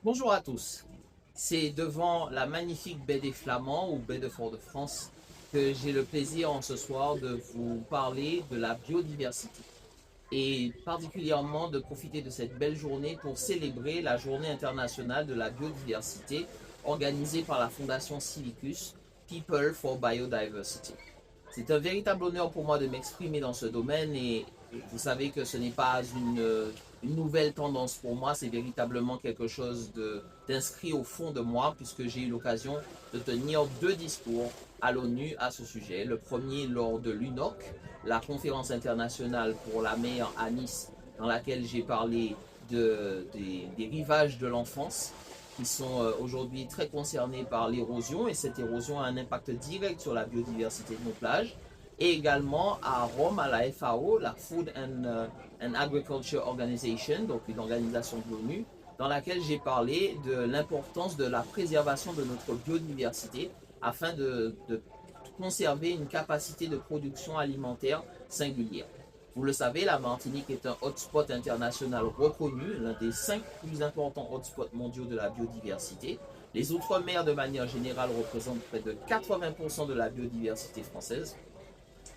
Bonjour à tous. C'est devant la magnifique baie des Flamands ou baie de Fort-de-France que j'ai le plaisir en ce soir de vous parler de la biodiversité et particulièrement de profiter de cette belle journée pour célébrer la Journée internationale de la biodiversité organisée par la Fondation Civicus People for Biodiversity. C'est un véritable honneur pour moi de m'exprimer dans ce domaine et vous savez que ce n'est pas une nouvelle tendance pour moi, c'est véritablement quelque chose d'inscrit au fond de moi puisque j'ai eu l'occasion de tenir deux discours à l'ONU à ce sujet. Le premier lors de l'UNOC, la conférence internationale pour la mer à Nice, dans laquelle j'ai parlé des rivages de l'enfance qui sont aujourd'hui très concernés par l'érosion et cette érosion a un impact direct sur la biodiversité de nos plages. Et également à Rome, à la FAO, la Food and Agriculture Organization, donc une organisation de l'ONU, dans laquelle j'ai parlé de l'importance de la préservation de notre biodiversité afin de conserver une capacité de production alimentaire singulière. Vous le savez, la Martinique est un hotspot international reconnu, l'un des 5 plus importants hotspots mondiaux de la biodiversité. Les Outre-mer, de manière générale, représentent près de 80% de la biodiversité française,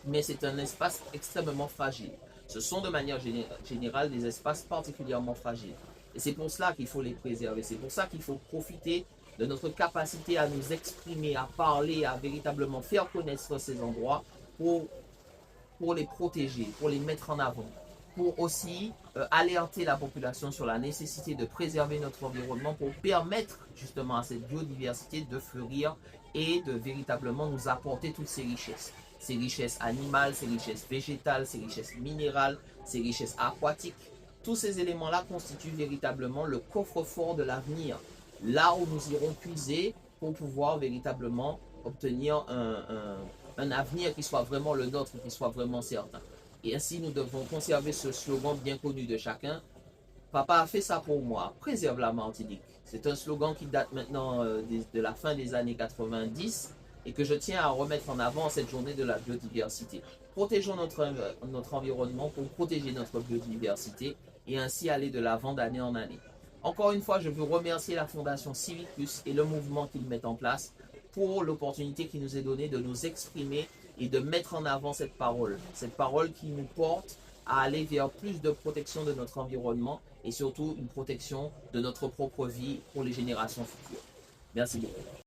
mais c'est un espace extrêmement fragile. Ce sont de manière générale des espaces particulièrement fragiles. Et c'est pour cela qu'il faut les préserver. C'est pour ça qu'il faut profiter de notre capacité à nous exprimer, à parler, à véritablement faire connaître ces endroits pour les protéger, pour les mettre en avant, pour aussi alerter la population sur la nécessité de préserver notre environnement pour permettre justement à cette biodiversité de fleurir et de véritablement nous apporter toutes ces richesses animales, ces richesses végétales, ces richesses minérales, ces richesses aquatiques. Tous ces éléments-là constituent véritablement le coffre-fort de l'avenir, là où nous irons puiser pour pouvoir véritablement obtenir un avenir qui soit vraiment le nôtre, qui soit vraiment certain. Et ainsi, nous devons conserver ce slogan bien connu de chacun. Papa a fait ça pour moi, préserve la Martinique. C'est un slogan qui date maintenant de la fin des années 90 et que je tiens à remettre en avant cette journée de la biodiversité. Protégeons notre environnement pour protéger notre biodiversité et ainsi aller de l'avant d'année en année. Encore une fois, je veux remercier la Fondation Civicus et le mouvement qu'ils mettent en place pour l'opportunité qui nous est donnée de nous exprimer et de mettre en avant cette parole qui nous porte à aller vers plus de protection de notre environnement et surtout une protection de notre propre vie pour les générations futures. Merci beaucoup.